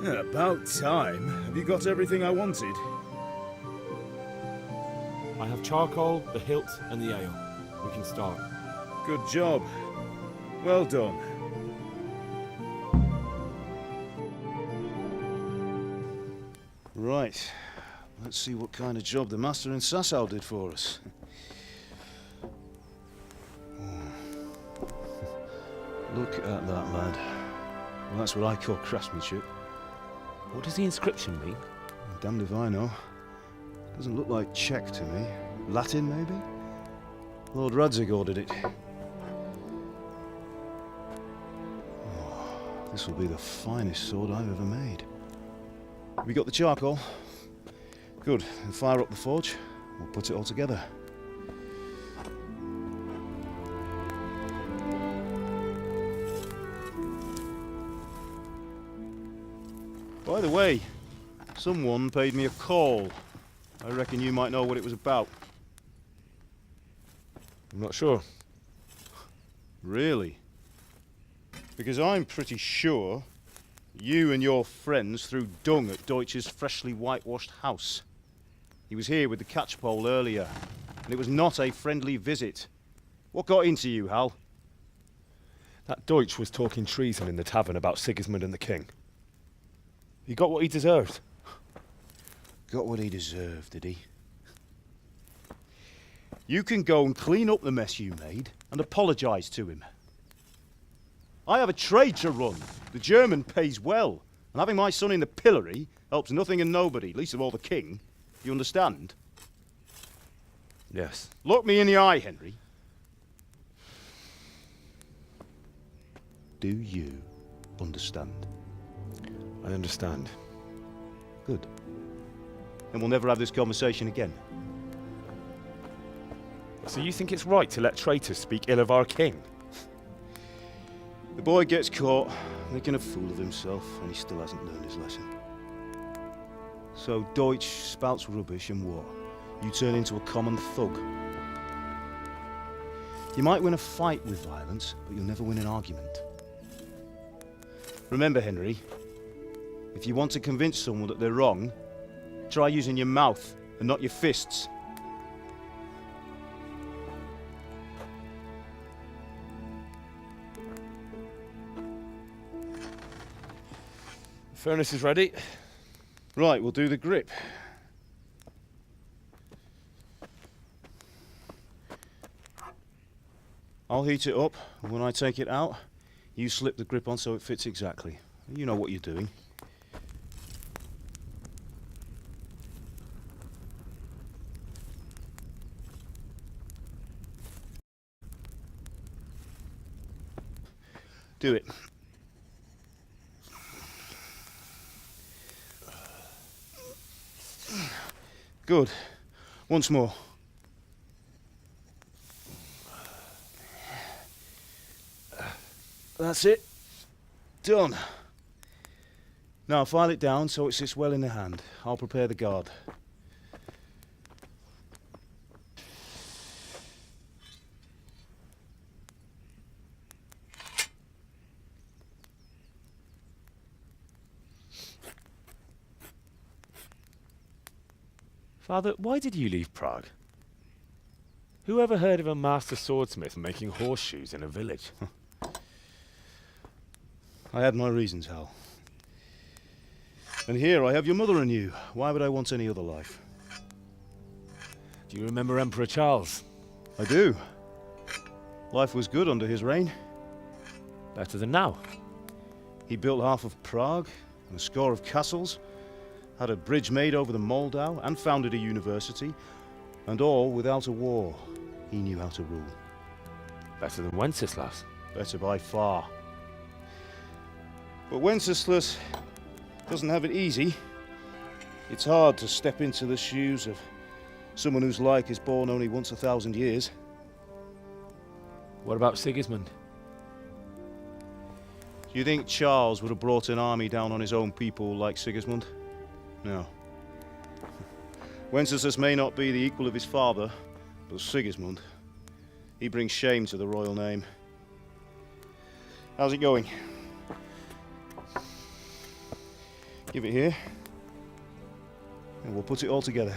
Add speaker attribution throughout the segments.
Speaker 1: About time. Have you got everything I wanted?
Speaker 2: I have charcoal, the hilt, and the ale. We can start.
Speaker 1: Good job. Well done. Right. Let's see what kind of job the master in Sasau did for us. Look at that, lad. Well, that's what I call craftsmanship.
Speaker 2: What does the inscription mean?
Speaker 1: Damned if I know. Doesn't look like Czech to me. Latin, maybe? Lord Radzig ordered it. Oh, this will be the finest sword I've ever made. Have you got the charcoal? Good. Then fire up the forge. We'll put it all together. By the way, someone paid me a call. I reckon you might know what it was about.
Speaker 2: I'm not sure.
Speaker 1: Really? Because I'm pretty sure you and your friends threw dung at Deutsch's freshly whitewashed house. He was here with the catchpole earlier, and it was not a friendly visit. What got into you, Hal?
Speaker 2: That Deutsch was talking treason in the tavern about Sigismund and the king. He got what he deserved.
Speaker 1: Got what he deserved, did he? You can go and clean up the mess you made and apologise to him. I have a trade to run. The German pays well, and having my son in the pillory helps nothing and nobody, least of all the king. You understand?
Speaker 2: Yes.
Speaker 1: Look me in the eye, Henry. Do you understand?
Speaker 2: I understand.
Speaker 1: Good. Then we'll never have this conversation again.
Speaker 2: So you think it's right to let traitors speak ill of our king?
Speaker 1: The boy gets caught, making a fool of himself, and he still hasn't learned his lesson. So Deutsch spouts rubbish, and what? You turn into a common thug. You might win a fight with violence, but you'll never win an argument. Remember, Henry, if you want to convince someone that they're wrong, try using your mouth and not your fists.
Speaker 2: The furnace is ready.
Speaker 1: Right, we'll do the grip. I'll heat it up, and when I take it out, you slip the grip on so it fits exactly. You know what you're doing. Do it. Good. Once more. That's it. Done. Now file it down so it sits well in the hand. I'll prepare the guard.
Speaker 2: Father, why did you leave Prague? Who ever heard of a master swordsmith making horseshoes in a village?
Speaker 1: I had my reasons, Hal. And here I have your mother and you. Why would I want any other life?
Speaker 2: Do you remember Emperor Charles?
Speaker 1: I do. Life was good under his reign.
Speaker 2: Better than now.
Speaker 1: He built half of Prague and a score of castles, had a bridge made over the Moldau, and founded a university, and all without a war. He knew how to rule.
Speaker 2: Better than Wenceslas.
Speaker 1: Better by far. But Wenceslas doesn't have it easy. It's hard to step into the shoes of someone whose like is born only once 1,000 years.
Speaker 2: What about Sigismund?
Speaker 1: Do you think Charles would have brought an army down on his own people like Sigismund? No. Wenceslas may not be the equal of his father, but Sigismund, he brings shame to the royal name. How's it going? Give it here. And we'll put it all together.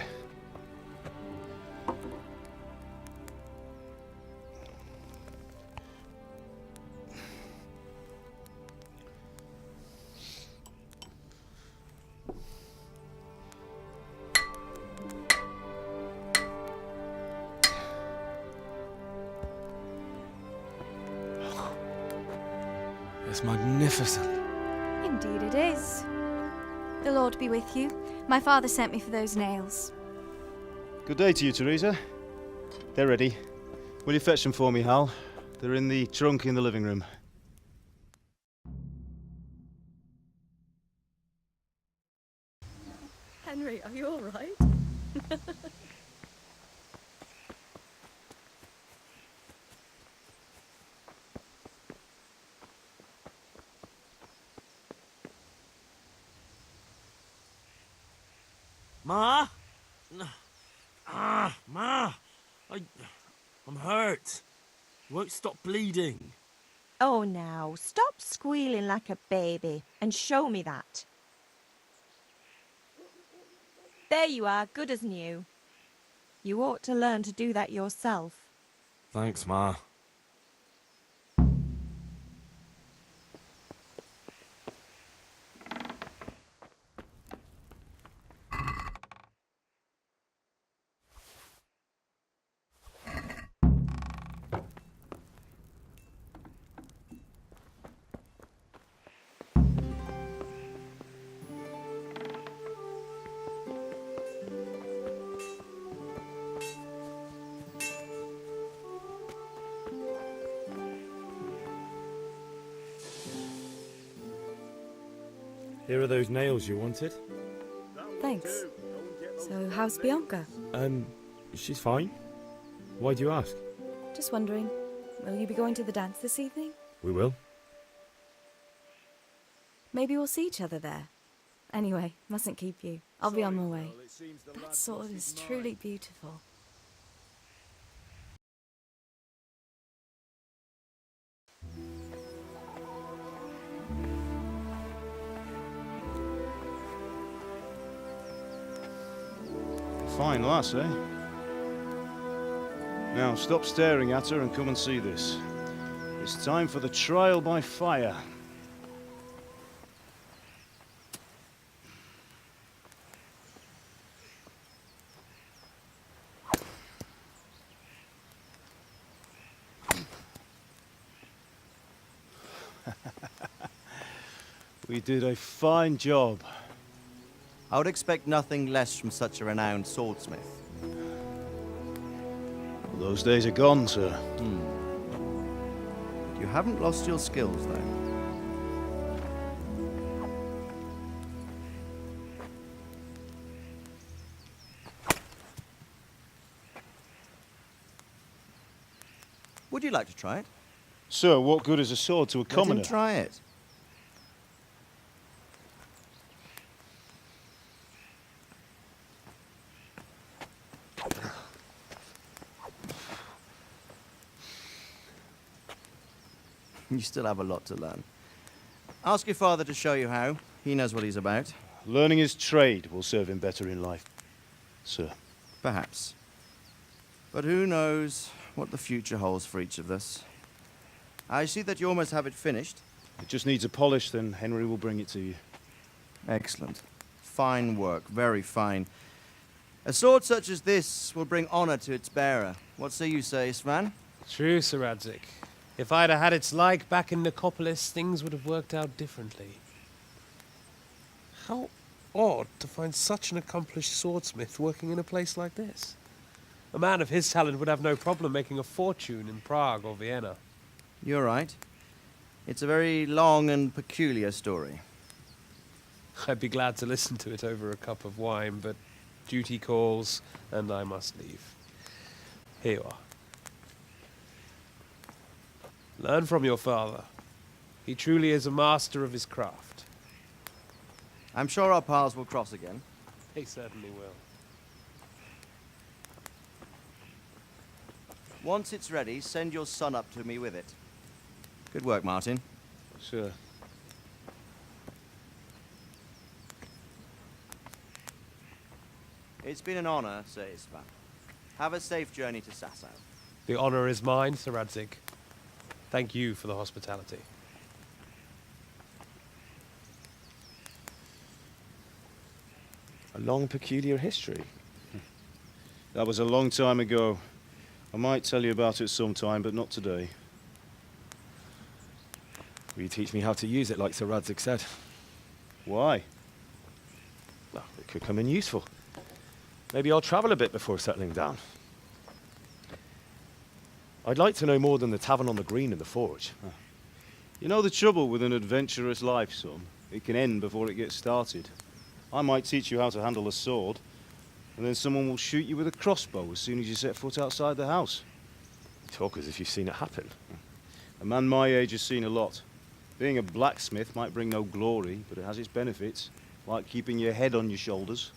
Speaker 2: It's magnificent.
Speaker 3: Indeed it is. The Lord be with you. My father sent me for those nails.
Speaker 1: Good day to you, Teresa. They're ready. Will you fetch them for me, Hal? They're in the trunk in the living room.
Speaker 4: Henry, are you all right?
Speaker 5: Ma? Ma! I'm hurt. Won't stop bleeding.
Speaker 6: Oh, now, stop squealing like a baby and show me that. There you are, good as new. You ought to learn to do that yourself.
Speaker 5: Thanks, Ma.
Speaker 7: Here are those nails you wanted.
Speaker 4: Thanks. So, how's Bianca?
Speaker 7: She's fine. Why do you ask?
Speaker 4: Just wondering, will you be going to the dance this evening?
Speaker 7: We will.
Speaker 4: Maybe we'll see each other there. Anyway, mustn't keep you. I'll be on my way. That sword is truly beautiful.
Speaker 1: Fine lass, eh? Now stop staring at her and come and see this. It's time for the trial by fire. We did a fine job.
Speaker 8: I would expect nothing less from such a renowned swordsmith.
Speaker 1: Well, those days are gone, sir.
Speaker 8: You haven't lost your skills, though. Would you like to try it?
Speaker 1: Sir, what good is a sword to a
Speaker 8: Let
Speaker 1: commoner?
Speaker 8: him try it. You still have a lot to learn. Ask your father to show you how. He knows what he's about.
Speaker 1: Learning his trade will serve him better in life, sir.
Speaker 8: Perhaps. But who knows what the future holds for each of us. I see that you almost have it finished.
Speaker 1: It just needs a polish, then Henry will bring it to you.
Speaker 8: Excellent. Fine work, very fine. A sword such as this will bring honor to its bearer. What say you, Svan?
Speaker 9: True, Sir Radzik. If I'd have had its like back in Nicopolis, things would have worked out differently. How odd to find such an accomplished swordsmith working in a place like this. A man of his talent would have no problem making a fortune in Prague or Vienna.
Speaker 8: You're right. It's a very long and peculiar story.
Speaker 9: I'd be glad to listen to it over a cup of wine, but duty calls, and I must leave. Here you are. Learn from your father. He truly is a master of his craft.
Speaker 8: I'm sure our paths will cross again.
Speaker 9: He certainly will.
Speaker 8: Once it's ready, send your son up to me with it. Good work, Martin.
Speaker 1: Sir.
Speaker 8: It's been an honor, Sir Isvan. Have a safe journey to Sasau.
Speaker 9: The honor is mine, Sir Radzig. Thank you for the hospitality.
Speaker 2: A long, peculiar history.
Speaker 1: That was a long time ago. I might tell you about it sometime, but not today.
Speaker 2: Will you teach me how to use it like Sir Radzig said?
Speaker 1: Why?
Speaker 2: Well, it could come in useful. Maybe I'll travel a bit before settling down. I'd like to know more than the tavern on the green and the forge.
Speaker 1: You know the trouble with an adventurous life, son? It can end before it gets started. I might teach you how to handle a sword, and then someone will shoot you with a crossbow as soon as you set foot outside the house.
Speaker 2: You talk as if you've seen it happen.
Speaker 1: A man my age has seen a lot. Being a blacksmith might bring no glory, but it has its benefits, like keeping your head on your shoulders.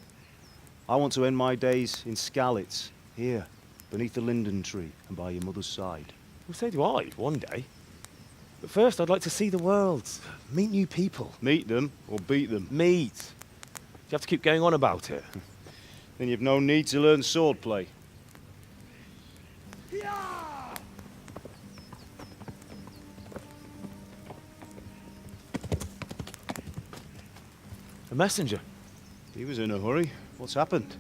Speaker 1: I want to end my days in Skalitz, here, beneath the linden tree and by your mother's side.
Speaker 2: Well, so do I, one day. But first, I'd like to see the world, meet new people.
Speaker 1: Meet them or beat them.
Speaker 2: Meet. You have to keep going on about it.
Speaker 1: Then you've no need to learn swordplay.
Speaker 2: A messenger.
Speaker 1: He was in a hurry. What's happened?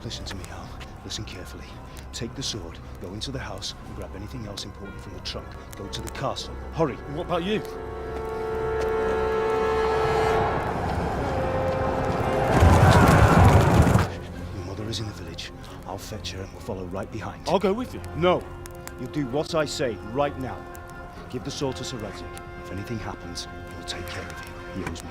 Speaker 1: Listen to me, Al. Listen carefully. Take the sword, go into the house, and grab anything else important from the trunk. Go to the castle. Hurry!
Speaker 2: What about you?
Speaker 1: Your mother is in the village. I'll fetch her and we'll follow right behind.
Speaker 2: I'll go with you.
Speaker 1: No! You'll do what I say right now. Give the sword to Sir Radzig. If anything happens, he'll take care of you. He owes me.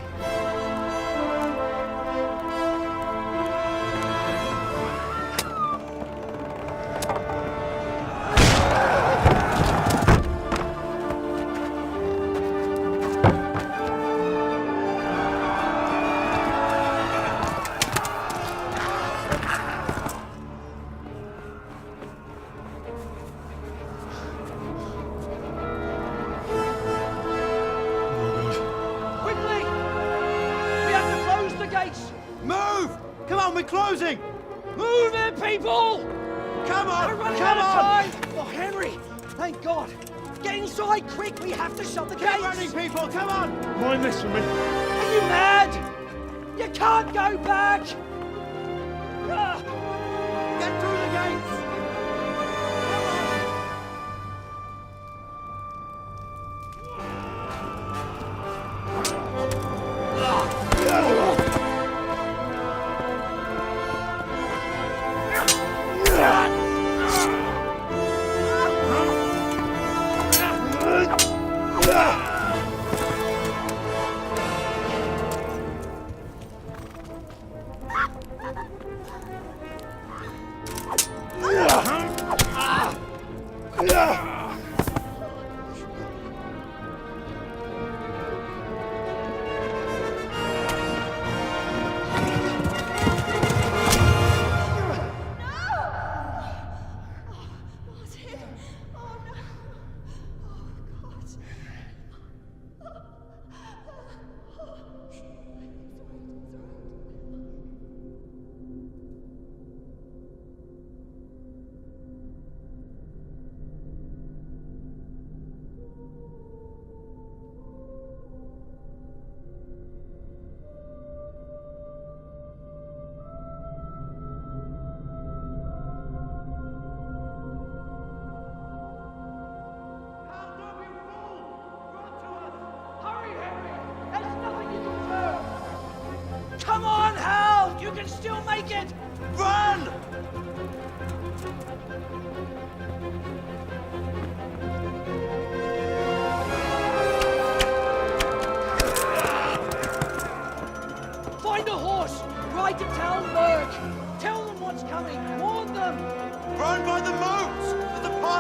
Speaker 8: Move! Come on, we're closing!
Speaker 10: Move it, people!
Speaker 8: Come on!
Speaker 10: We're running
Speaker 8: Come
Speaker 10: out
Speaker 8: on!
Speaker 10: of time! Oh, Henry! Thank God! Get inside, quick! We have to shut the gates!
Speaker 8: Keep running, people! Come on!
Speaker 2: Mind this for me.
Speaker 10: Are you mad? You can't go back! Ah!
Speaker 8: Get through the gates!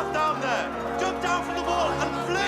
Speaker 8: yourself down there! Jump down from the wall and flee!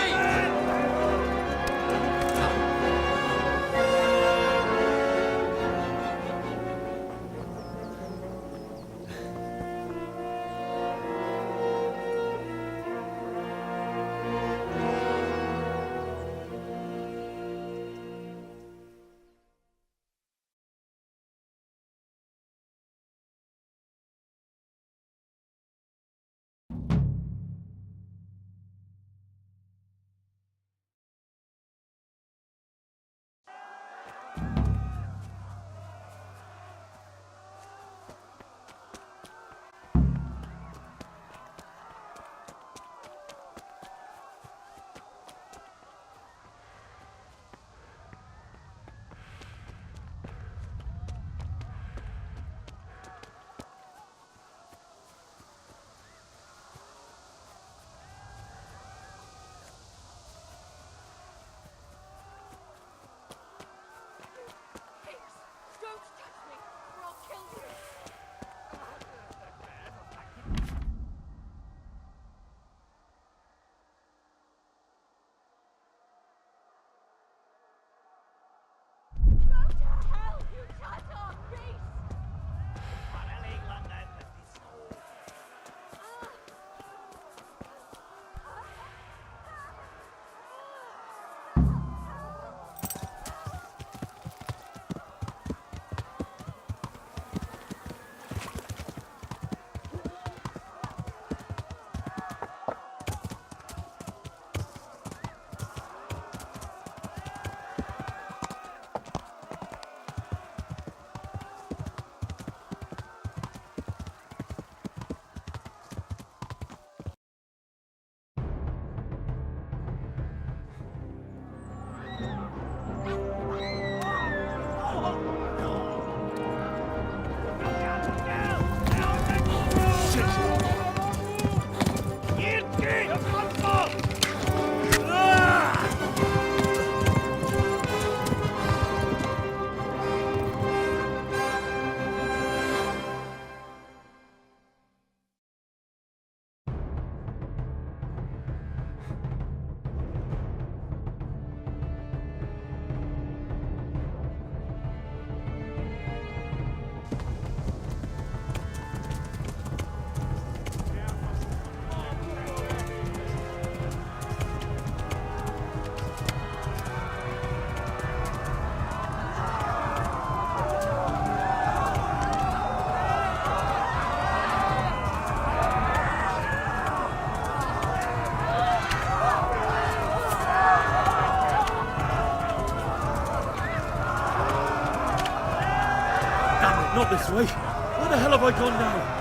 Speaker 7: Not this way. Where the hell have I gone now?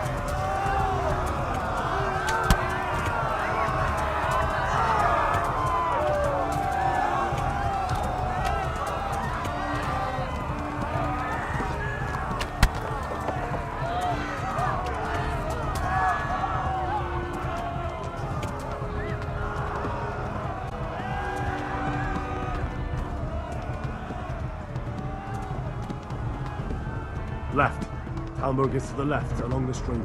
Speaker 5: Left. Talmberg is to the left, along the stream.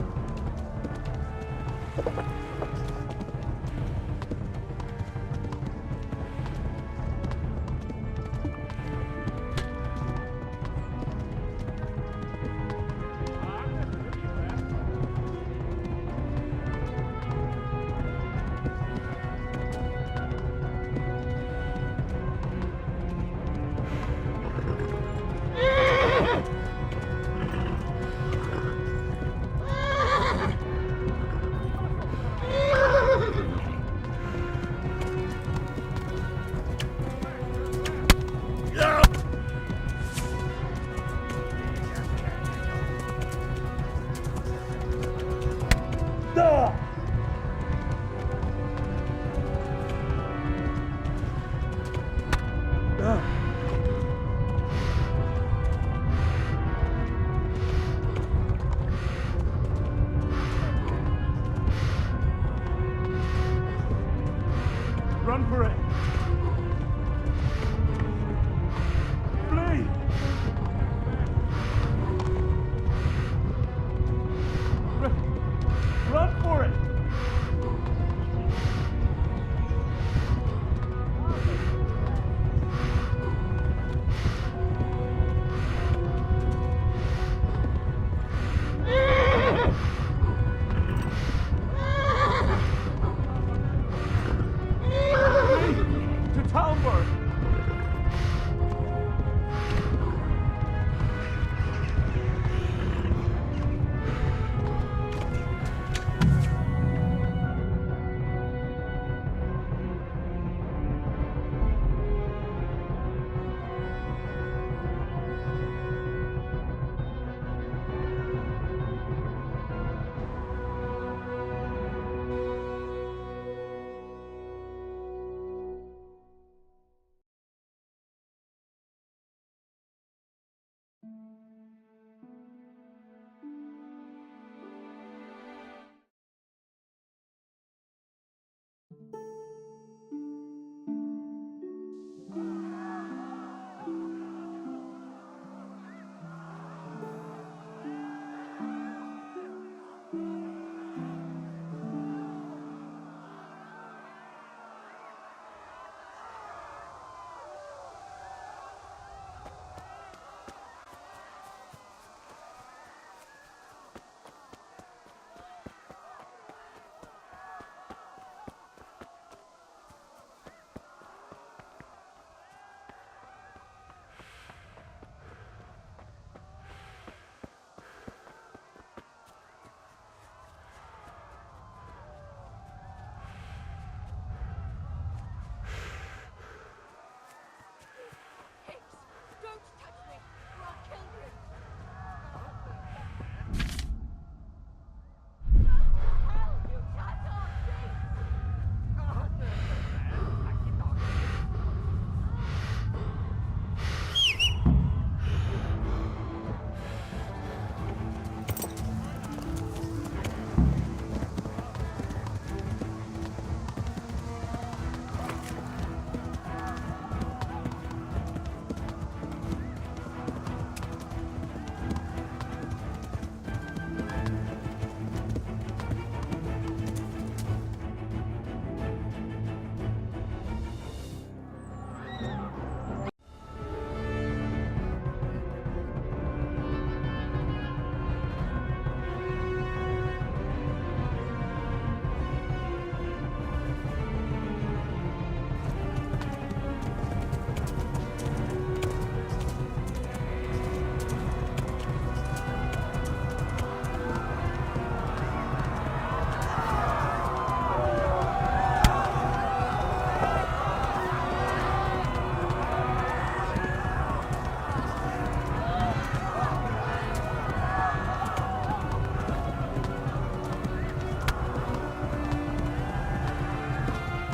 Speaker 5: Run for it! Flee! Run for it!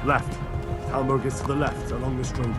Speaker 5: Left. Talmberg is to the left, along the stream.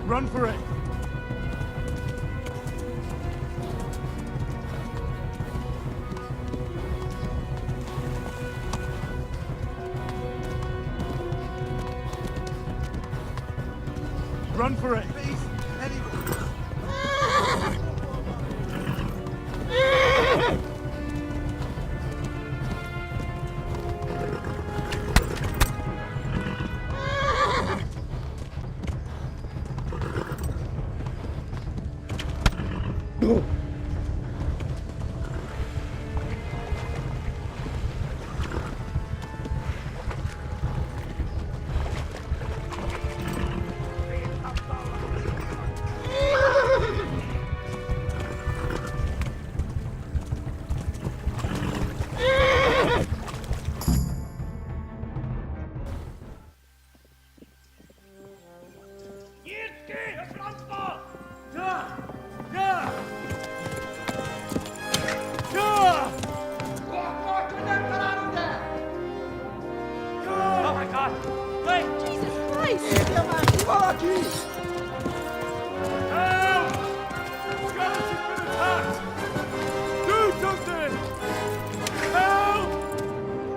Speaker 5: Run for it! Run for it!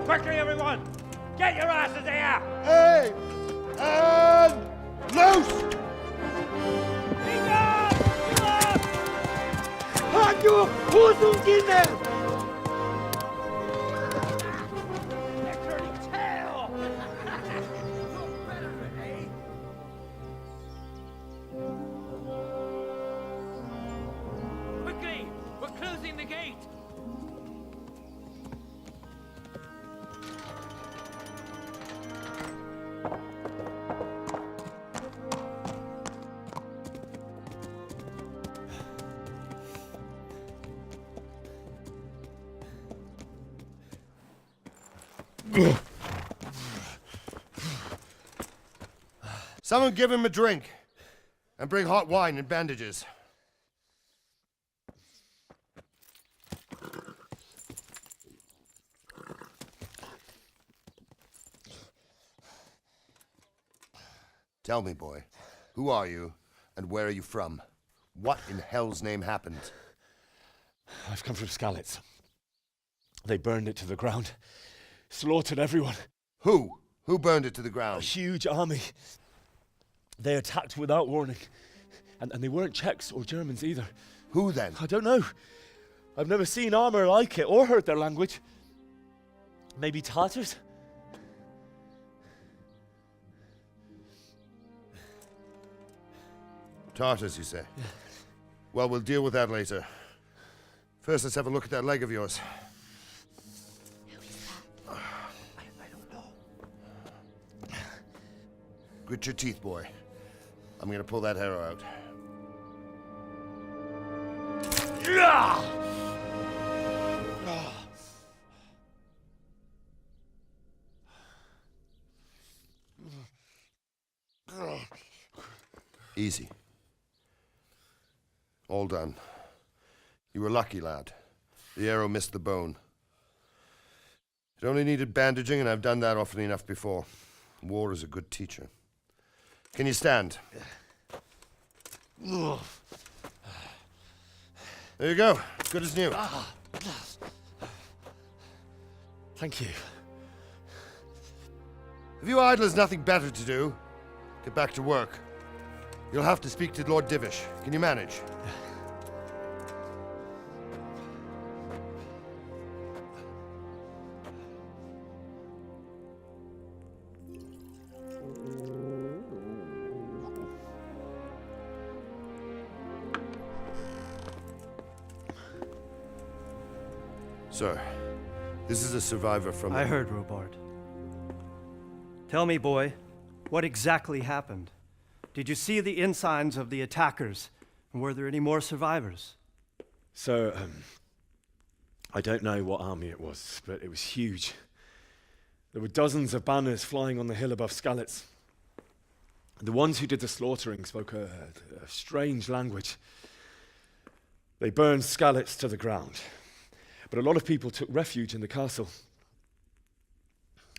Speaker 10: Quickly, everyone! Get your asses here!
Speaker 11: Hey! And loose! Halt your Hosen in there!
Speaker 10: They're turning tail! Look better, eh? Quickly! We're closing the gate!
Speaker 11: Someone give him a drink. And bring hot wine and bandages. Tell me, boy, who are you and where are you from? What in hell's name happened?
Speaker 2: I've come from Skalitz. They burned it to the ground. Slaughtered everyone.
Speaker 11: Who? Who burned it to the
Speaker 2: A
Speaker 11: ground?
Speaker 2: huge army. They attacked without warning. And they weren't Czechs or Germans either.
Speaker 11: Who then?
Speaker 2: I don't know. I've never seen armor like it or heard their language. Maybe Tatars?
Speaker 11: Tartars, you say? Yeah. Well, we'll deal with that later. First, let's have a look at that leg of yours.
Speaker 4: Who is that?
Speaker 11: I don't know. Grit your teeth, boy. I'm gonna pull that arrow out. Easy. All done. You were lucky, lad. The arrow missed the bone. It only needed bandaging, and I've done that often enough before. War is a good teacher. Can you stand? There you go. Good as new.
Speaker 2: Thank you.
Speaker 11: Have you idlers nothing better to do? Get back to work. You'll have to speak to Lord Divish. Can you manage? Sir, this is a survivor from...
Speaker 12: I heard, Robard. Tell me, boy, what exactly happened? Did you see the ensigns of the attackers? And were there any more survivors?
Speaker 2: So, I don't know what army it was, but it was huge. There were dozens of banners flying on the hill above Skalitz. The ones who did the slaughtering spoke a strange language. They burned Skalitz to the ground. But a lot of people took refuge in the castle.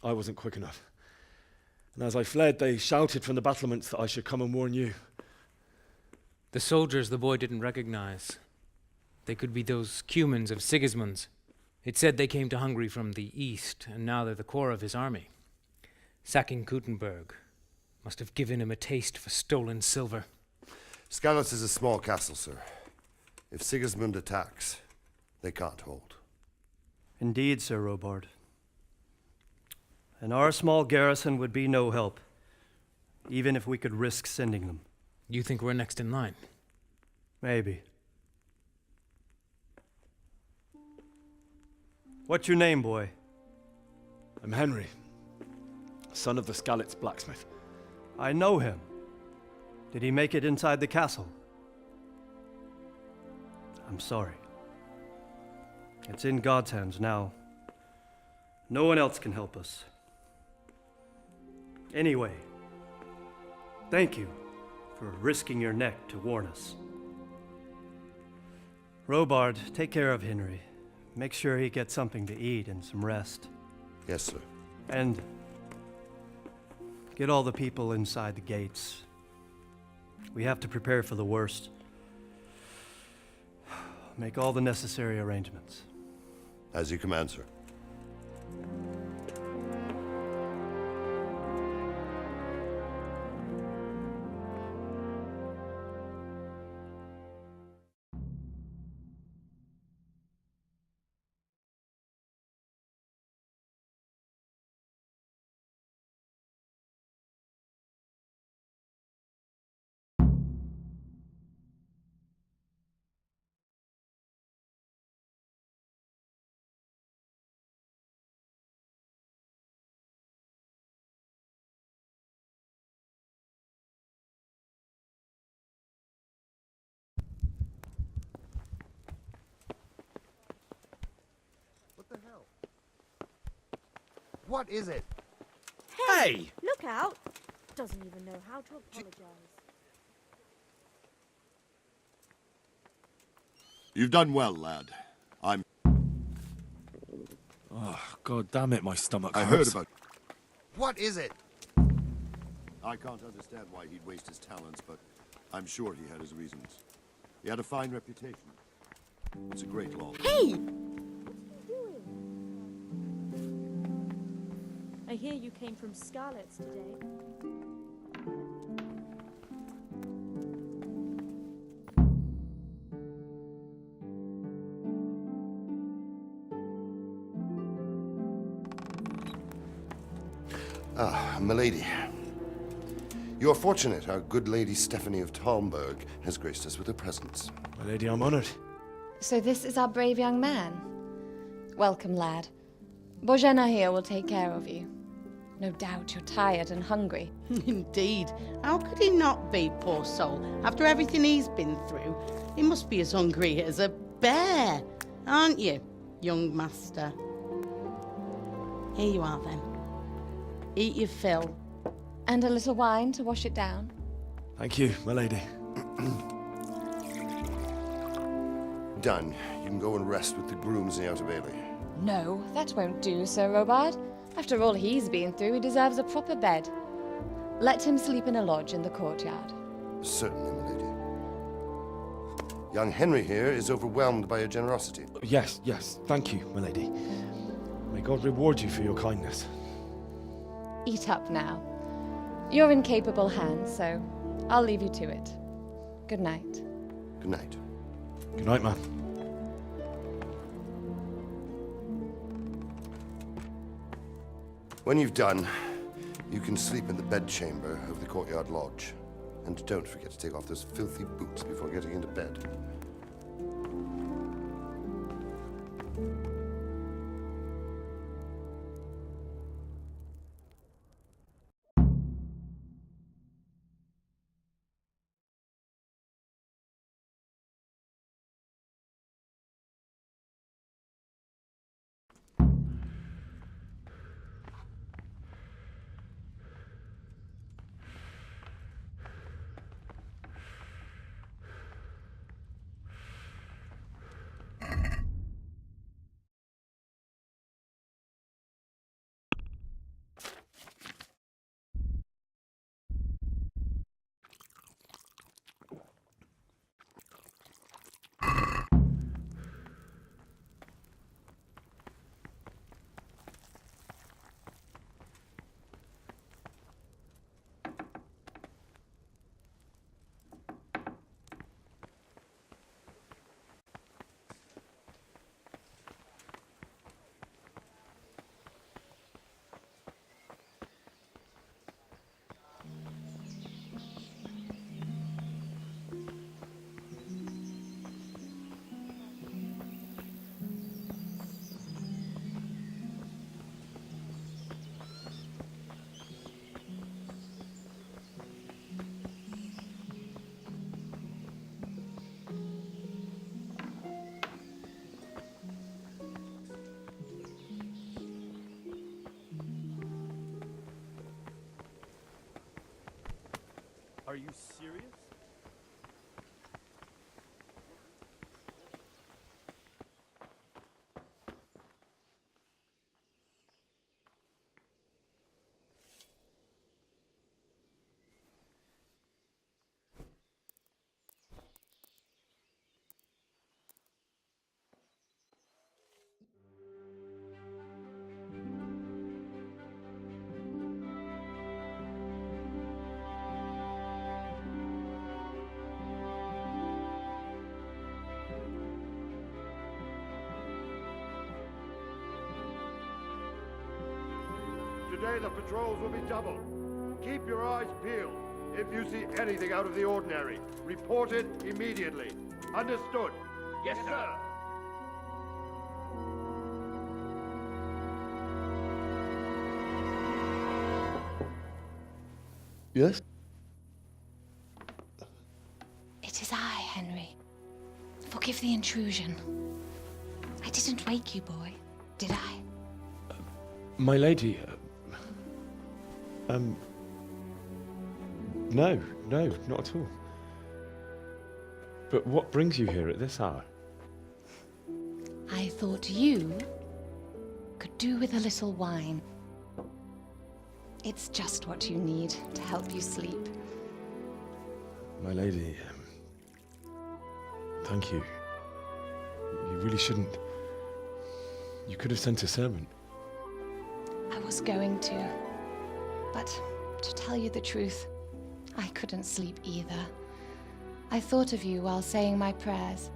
Speaker 2: I wasn't quick enough. And as I fled, they shouted from the battlements that I should come and warn you.
Speaker 13: The soldiers the boy didn't recognize. They could be those Cumans of Sigismund's. It said they came to Hungary from the east, and now they're the core of his army. Sacking Gutenberg must have given him a taste for stolen silver.
Speaker 11: Skalitz is a small castle, sir. If Sigismund attacks, they can't hold.
Speaker 12: Indeed, Sir Robard. And our small garrison would be no help, even if we could risk sending them.
Speaker 13: You think we're next in line?
Speaker 12: Maybe. What's your name, boy?
Speaker 2: I'm Henry, son of the Skalitz blacksmith.
Speaker 12: I know him. Did he make it inside the castle? I'm sorry. It's in God's hands now. No one else can help us. Anyway, thank you for risking your neck to warn us. Robard, take care of Henry. Make sure he gets something to eat and some rest.
Speaker 11: Yes, sir.
Speaker 12: And get all the people inside the gates. We have to prepare for the worst. Make all the necessary arrangements.
Speaker 11: As you command, sir.
Speaker 14: What is it?
Speaker 4: Hey! Look out! Doesn't even know how to apologize.
Speaker 15: You've done well, lad. I'm...
Speaker 7: Oh, God damn it, my stomach
Speaker 15: I
Speaker 7: hurts.
Speaker 15: heard about...
Speaker 14: What is it?
Speaker 11: I can't understand why he'd waste his talents, but I'm sure he had his reasons. He had a fine reputation. It's a great law.
Speaker 4: Hey! I hear you came from Skalitz today.
Speaker 11: Ah, milady. You're fortunate our good lady Stephanie of Talmberg has graced us with her presence.
Speaker 2: My lady, I'm honored.
Speaker 16: So this is our brave young man. Welcome, lad. Bozhena here will take care of you. No doubt you're tired and hungry.
Speaker 17: Indeed. How could he not be, poor soul? After everything he's been through, he must be as hungry as a bear, aren't you, young master? Here you are, then. Eat your fill.
Speaker 16: And a little wine to wash it down.
Speaker 2: Thank you, my lady.
Speaker 11: Done. You can go and rest with the grooms in the Outer Bailey.
Speaker 16: No, that won't do, Sir Robard. After all he's been through, he deserves a proper bed. Let him sleep in a lodge in the courtyard.
Speaker 11: Certainly, my lady. Young Henry here is overwhelmed by your generosity.
Speaker 2: Yes, thank you, my lady. May God reward you for your kindness.
Speaker 16: Eat up now. You're in capable hands, so I'll leave you to it. Good night.
Speaker 11: Good night.
Speaker 2: Good night, man.
Speaker 11: When you've done, you can sleep in the bedchamber of the courtyard lodge. And don't forget to take off those filthy boots before getting into bed.
Speaker 7: Are you serious?
Speaker 15: Today the patrols will be doubled. Keep your eyes peeled. If you see anything out of the ordinary, report it immediately. Understood? Yes, sir.
Speaker 2: Yes?
Speaker 16: It is I, Henry. Forgive the intrusion. I didn't wake you, boy, did I?
Speaker 2: My lady, no, not at all. But what brings you here at this hour?
Speaker 16: I thought you could do with a little wine. It's just what you need to help you sleep.
Speaker 2: My lady, thank you. You really shouldn't. You could have sent a servant.
Speaker 16: I was going to, but to tell you the truth, I couldn't sleep either. I thought of you while saying my prayers.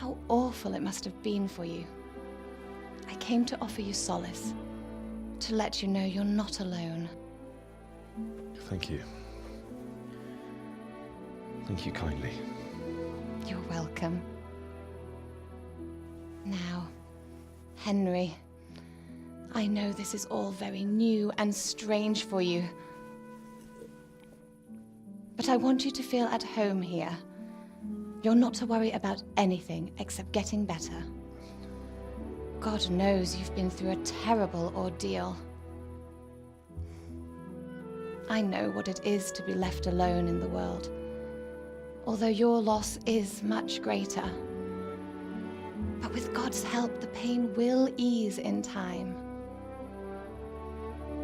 Speaker 16: How awful it must have been for you. I came to offer you solace, to let you know you're not alone.
Speaker 2: Thank you. Thank you kindly.
Speaker 16: You're welcome. Now, Henry, I know this is all very new and strange for you. But I want you to feel at home here. You're not to worry about anything except getting better. God knows you've been through a terrible ordeal. I know what it is to be left alone in the world, although your loss is much greater. But with God's help, the pain will ease in time.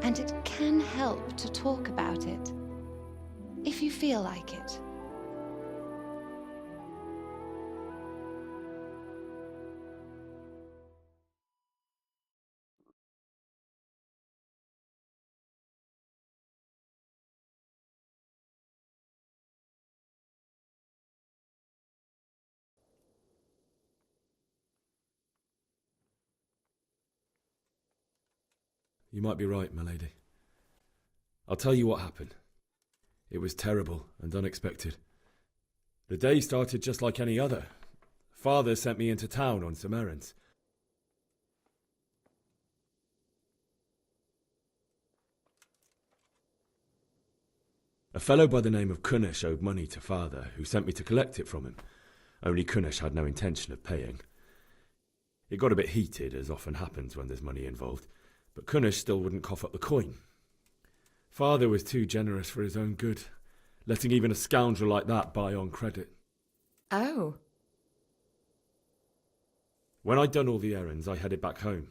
Speaker 16: And it can help to talk about it, if you feel like it.
Speaker 2: You might be right, my lady. I'll tell you what happened. It was terrible and unexpected. The day started just like any other. Father sent me into town on some errands. A fellow by the name of Kunish owed money to Father, who sent me to collect it from him. Only Kunish had no intention of paying. It got a bit heated, as often happens when there's money involved, but Kunish still wouldn't cough up the coin. Father was too generous for his own good, letting even a scoundrel like that buy on credit.
Speaker 16: Oh.
Speaker 2: When I'd done all the errands, I headed back home.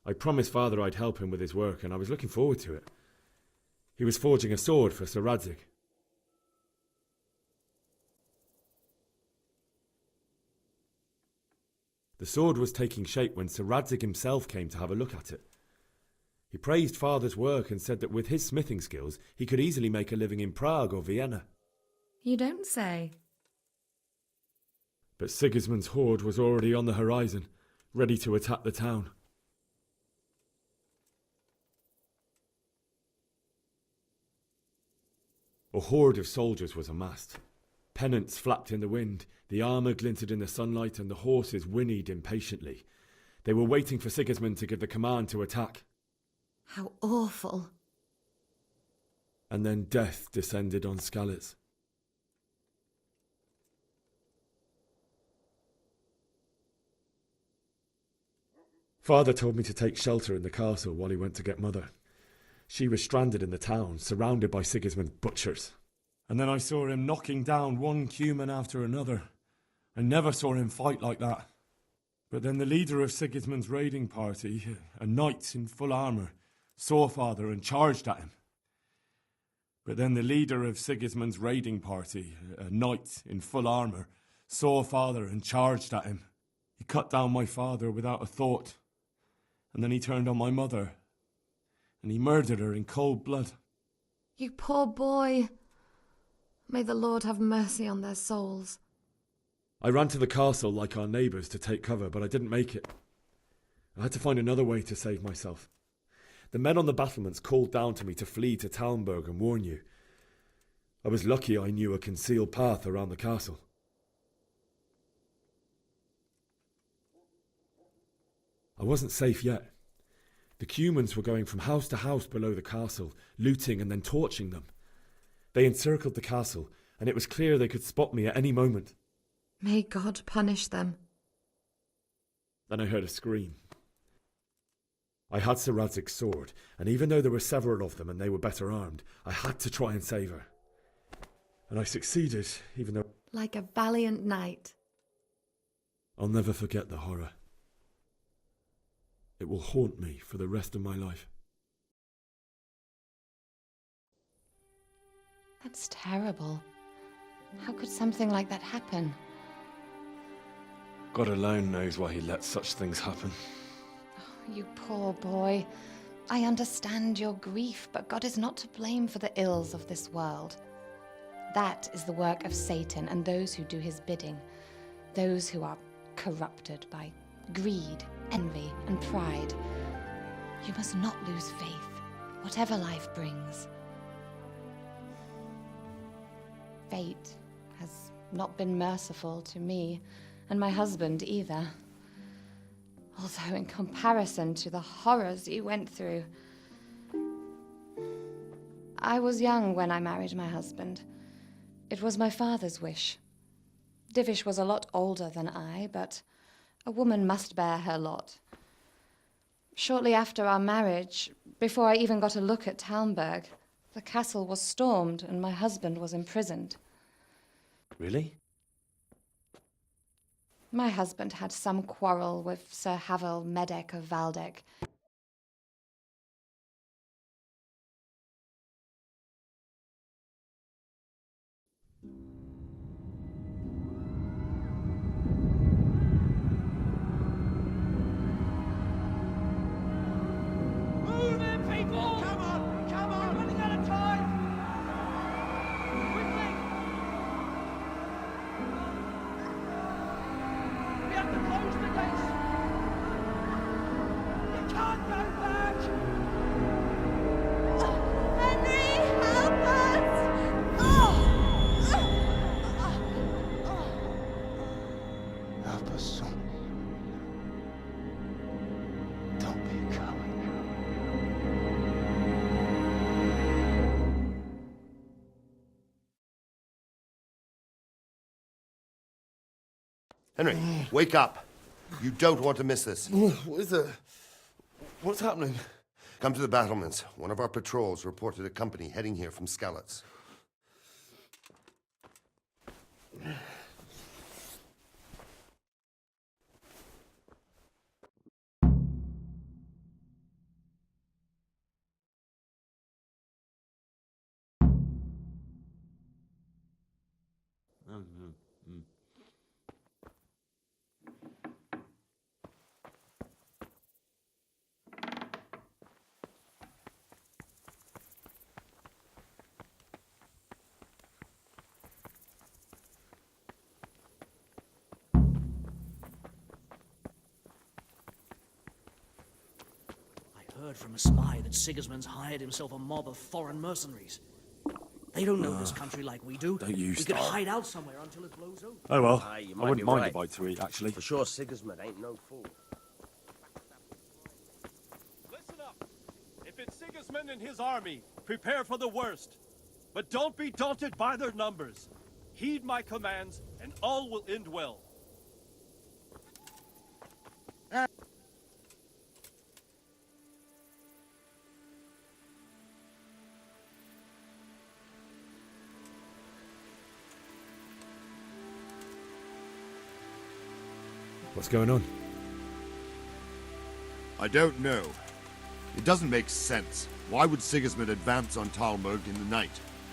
Speaker 2: I promised Father I'd help him with his work, and I was looking forward to it. He was forging a sword for Sir Radzig. The sword was taking shape when Sir Radzig himself came to have a look at it. He praised Father's work and said that with his smithing skills, he could easily make a living in Prague or Vienna.
Speaker 16: You don't say.
Speaker 2: But Sigismund's horde was already on the horizon, ready to attack the town. A horde of soldiers was amassed. Pennants flapped in the wind, the armour glinted in the sunlight, and the horses whinnied impatiently. They were waiting for Sigismund to give the command to attack.
Speaker 16: How awful.
Speaker 2: And then death descended on Skalitz. Father told me to take shelter in the castle while he went to get Mother. She was stranded in the town, surrounded by Sigismund's butchers. And then I saw him knocking down one Cuman after another. I never saw him fight like that. But then the leader of Sigismund's raiding party, a knight in full armour, saw Father and charged at him. But then the leader of Sigismund's raiding party, a knight in full armour, saw Father and charged at him. He cut down my father without a thought. And then he turned on my mother. And he murdered her in cold blood.
Speaker 16: You poor boy. May the Lord have mercy on their souls.
Speaker 2: I ran to the castle like our neighbours to take cover, but I didn't make it. I had to find another way to save myself. The men on the battlements called down to me to flee to Talmberg and warn you. I was lucky I knew a concealed path around the castle. I wasn't safe yet. The Cumans were going from house to house below the castle, looting and then torching them. They encircled the castle, and it was clear they could spot me at any moment.
Speaker 16: May God punish them.
Speaker 2: Then I heard a scream. I had Sir Radzig's sword, and even though there were several of them and they were better armed, I had to try and save her. And I succeeded, even though...
Speaker 16: Like a valiant knight.
Speaker 2: I'll never forget the horror. It will haunt me for the rest of my life.
Speaker 16: That's terrible. How could something like that happen?
Speaker 2: God alone knows why he lets such things happen.
Speaker 16: Oh, you poor boy. I understand your grief, but God is not to blame for the ills of this world. That is the work of Satan and those who do his bidding. Those who are corrupted by greed, envy, and pride. You must not lose faith, whatever life brings. Fate has not been merciful to me, and my husband either. Although in comparison to the horrors you went through. I was young when I married my husband. It was my father's wish. Divish was a lot older than I, but a woman must bear her lot. Shortly after our marriage, before I even got a look at Talmberg, the castle was stormed and my husband was imprisoned.
Speaker 2: Really?
Speaker 16: My husband had some quarrel with Sir Havel Medek of Valdek.
Speaker 10: Move in, people! Come on! Come on! We're running out of time! Quickly! We have to close the gates! You can't
Speaker 11: Henry, wake up. You don't want to miss this.
Speaker 5: What is it? What's happening?
Speaker 11: Come to the battlements. One of our patrols reported a company heading here from Skalitz.
Speaker 18: Heard from a spy that Sigismund's hired himself a mob of foreign mercenaries. They don't know this country like we do.
Speaker 7: Don't you
Speaker 18: we could hide out somewhere until it blows over.
Speaker 7: Oh well,
Speaker 10: Aye, you
Speaker 7: I
Speaker 10: might
Speaker 7: wouldn't
Speaker 10: be
Speaker 7: mind
Speaker 10: right.
Speaker 7: a bite to eat, actually.
Speaker 10: For sure, Sigismund ain't no fool.
Speaker 9: Listen up. If it's Sigismund and his army, prepare for the worst. But don't be daunted by their numbers. Heed my commands, and all will end well.
Speaker 7: What's going on?
Speaker 15: I don't know. It doesn't make sense. Why would Sigismund advance on Talmberg in the night?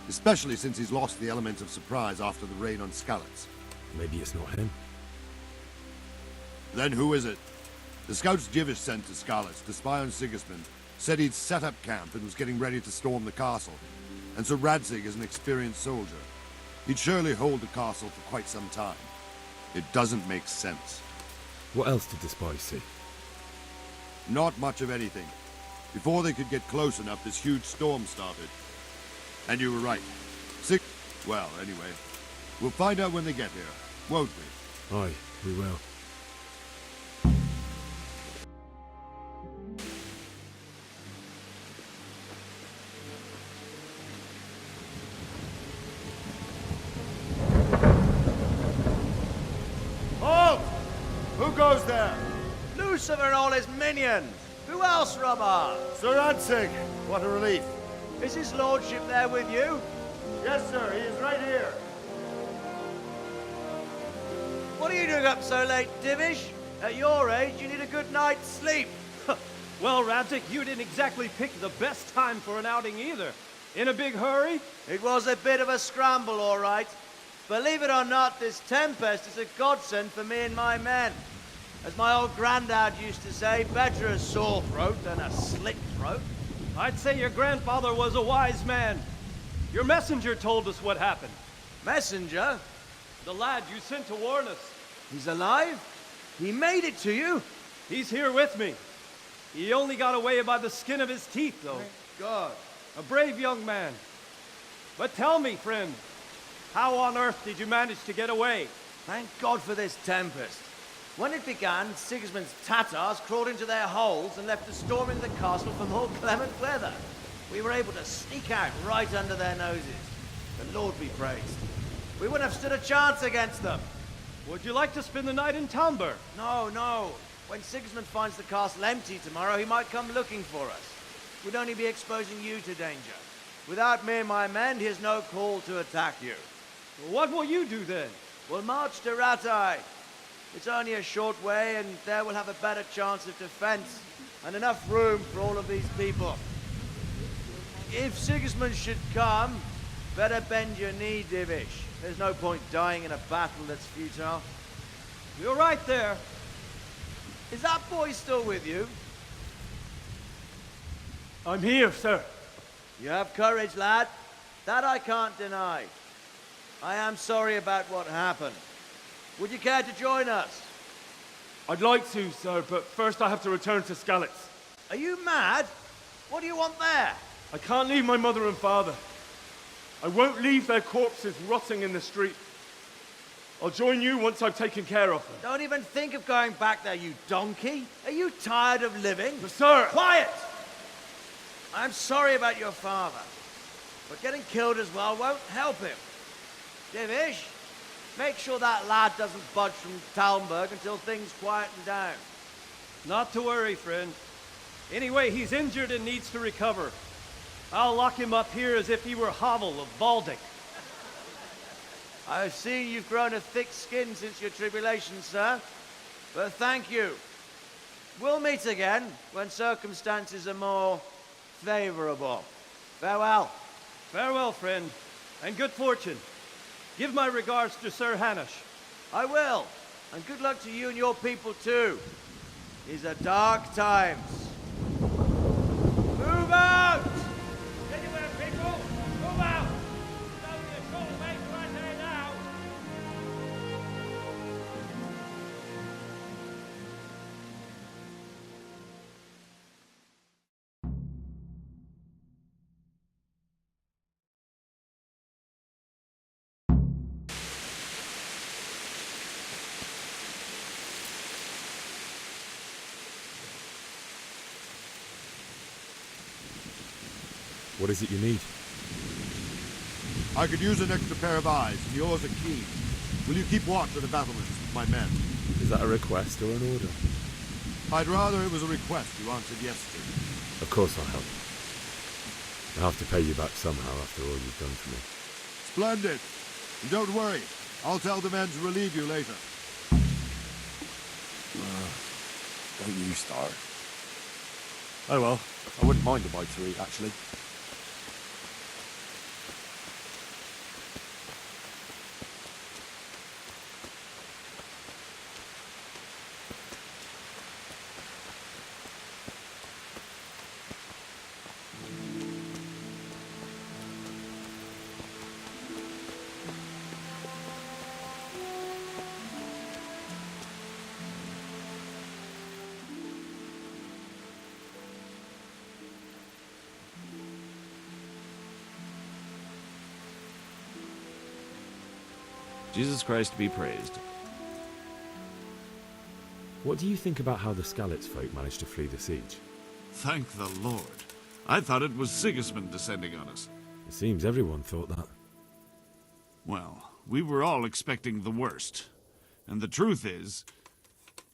Speaker 15: Especially since he's lost the element of surprise after the raid on Skalitz.
Speaker 7: Maybe it's not him.
Speaker 15: Then who is it? The scouts Jivish sent to Skalitz to spy on Sigismund said he'd set up camp and was getting ready to storm the castle. And so Radzig is an experienced soldier. He'd surely hold the castle for quite some time. It doesn't make sense.
Speaker 7: What else did the spies see?
Speaker 15: Not much of anything. Before they could get close enough, this huge storm started. And you were right. Well, anyway, we'll find out when they get here, won't we?
Speaker 7: Aye, we will.
Speaker 15: Halt! Who goes there?
Speaker 10: Lucifer and all his minions. Who else, Robert?
Speaker 15: Sir Radzig. What a relief.
Speaker 10: Is his lordship there with you?
Speaker 15: Yes, sir. He is right here.
Speaker 10: What are you doing up so late, Divish? At your age, you need a good night's sleep.
Speaker 9: Well, Radzig, you didn't exactly pick the best time for an outing either. In a big hurry?
Speaker 10: It was a bit of a scramble, all right. Believe it or not, this tempest is a godsend for me and my men. As my old granddad used to say, better a sore throat than a slit throat.
Speaker 9: I'd say your grandfather was a wise man. Your messenger told us what happened.
Speaker 10: Messenger?
Speaker 9: The lad you sent to warn us.
Speaker 10: He's alive? He made it to you?
Speaker 9: He's here with me. He only got away by the skin of his teeth, though.
Speaker 10: Thank God.
Speaker 9: A brave young man. But tell me, friend, how on earth did you manage to get away?
Speaker 10: Thank God for this tempest. When it began, Sigismund's Tatars crawled into their holes and left us storming the castle for more clement weather. We were able to sneak out right under their noses. The Lord be praised. We wouldn't have stood a chance against them.
Speaker 9: Would you like to spend the night in Talmberg?
Speaker 10: No, no. When Sigismund finds the castle empty tomorrow, he might come looking for us. We'd only be exposing you to danger. Without me and my men, he has no call to attack you.
Speaker 9: What will you do then?
Speaker 10: We'll march to Ratai. It's only a short way, and there we'll have a better chance of defense and enough room for all of these people. If Sigismund should come, better bend your knee, Divish. There's no point dying in a battle that's futile.
Speaker 9: You're right there.
Speaker 10: Is that boy still with you?
Speaker 9: I'm here, sir.
Speaker 10: You have courage, lad. That I can't deny. I am sorry about what happened. Would you care to join us?
Speaker 9: I'd like to, sir, but first I have to return to Skalitz.
Speaker 10: Are you mad? What do you want there?
Speaker 9: I can't leave my mother and father. I won't leave their corpses rotting in the street. I'll join you once I've taken care of them.
Speaker 10: Don't even think of going back there, you donkey. Are you tired of living?
Speaker 9: But sir!
Speaker 10: Quiet! I'm sorry about your father, but getting killed as well won't help him. Divish, Make sure that lad doesn't budge from Talmberg until things quieten down.
Speaker 9: Not to worry, friend. Anyway, he's injured and needs to recover. I'll lock him up here as if he were Havel of Baldic.
Speaker 10: I've seen you've grown a thick skin since your tribulation, sir. But thank you. We'll meet again when circumstances are more favorable. Farewell.
Speaker 9: Farewell, friend, and good fortune. Give my regards to Sir Hanush.
Speaker 10: I will. And good luck to you and your people too. These are dark times. Move out!
Speaker 9: Anywhere, people! Move out! It's only a short way to right there now.
Speaker 7: What is it you need?
Speaker 15: I could use an extra pair of eyes, and yours are keen. Will you keep watch at the battlements with my men?
Speaker 7: Is that a request or an order?
Speaker 15: I'd rather it was a request you answered yes to.
Speaker 7: Of course I'll help. I'll have to pay you back somehow after all you've done for me.
Speaker 15: Splendid. And don't worry. I'll tell the men to relieve you later.
Speaker 5: Don't you start. Oh well, I wouldn't mind a bite to eat, actually.
Speaker 19: Jesus Christ be praised.
Speaker 7: What do you think about how the Skalitz folk managed to flee the siege?
Speaker 20: Thank the Lord. I thought it was Sigismund descending on us.
Speaker 7: It seems everyone thought that.
Speaker 20: Well, we were all expecting the worst. And the truth is,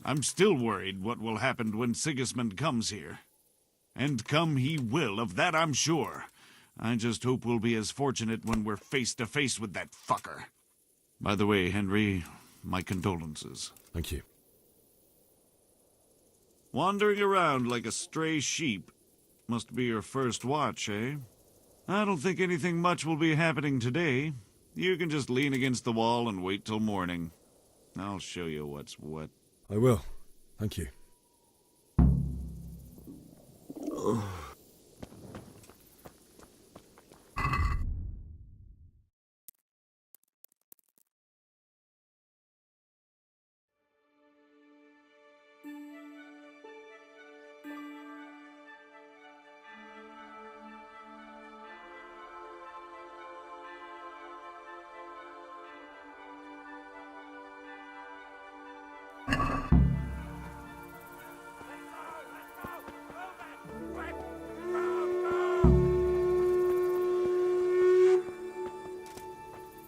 Speaker 20: I'm still worried what will happen when Sigismund comes here. And come he will, of that I'm sure. I just hope we'll be as fortunate when we're face to face with that fucker. By the way, Henry, my condolences.
Speaker 7: Thank you.
Speaker 20: Wandering around like a stray sheep must be your first watch, eh? I don't think anything much will be happening today. You can just lean against the wall and wait till morning. I'll show you what's what.
Speaker 7: I will. Thank you.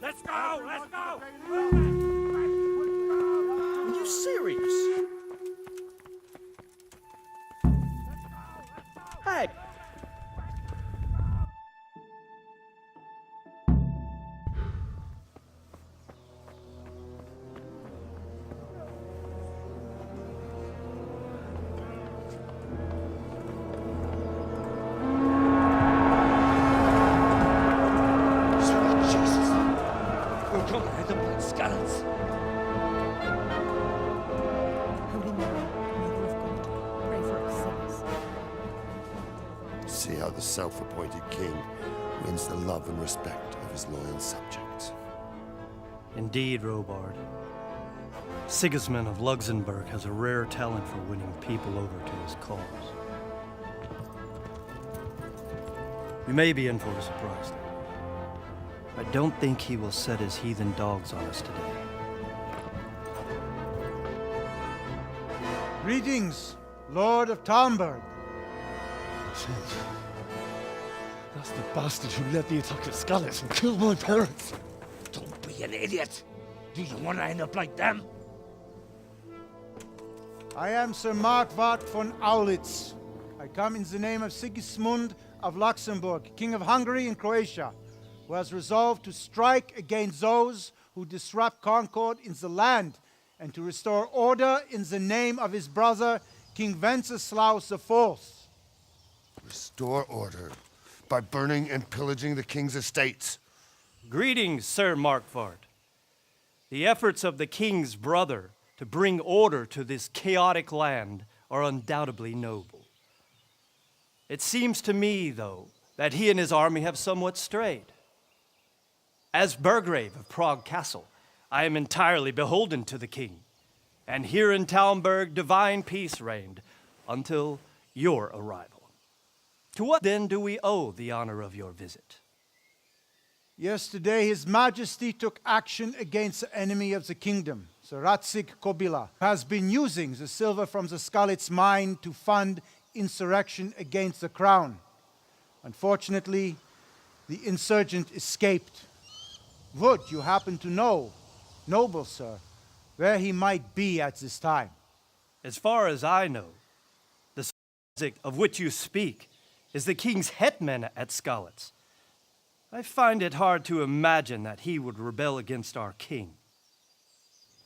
Speaker 9: Let's go! Let's go!
Speaker 18: Are you serious? Hey!
Speaker 11: See how the self-appointed king wins the love and respect of his loyal subjects.
Speaker 12: Indeed, Robard. Sigismund of Luxembourg has a rare talent for winning people over to his cause. We may be in for a surprise, though. I don't think he will set his heathen dogs on us today.
Speaker 21: Greetings, Lord of Talmberg.
Speaker 5: That's the bastard who led the attack at Skalitz and killed my parents.
Speaker 22: Don't be an idiot.
Speaker 21: Do you want to end up like them? I am Sir Markwart von Aulitz. I come in the name of Sigismund of Luxembourg, King of Hungary and Croatia, who has resolved to strike against those who disrupt concord in the land and to restore order in the name of his brother, King Wenceslaus IV.
Speaker 11: Restore order by burning and pillaging the king's estates.
Speaker 12: Greetings, Sir Markwart. The efforts of the king's brother to bring order to this chaotic land are undoubtedly noble. It seems to me, though, that he and his army have somewhat strayed. As Burgrave of Prague Castle, I am entirely beholden to the king, and here in Talmberg divine peace reigned until your arrival. To what then do we owe the honor of your visit?
Speaker 21: Yesterday, His Majesty took action against the enemy of the kingdom, Sir Radzig Kobyla, who has been using the silver from the Skalitz mine to fund insurrection against the crown. Unfortunately, the insurgent escaped. Would you happen to know, noble sir, where he might be at this time?
Speaker 12: As far as I know, the Radzig of which you speak is the king's hetman at Skalitz. I find it hard to imagine that he would rebel against our king.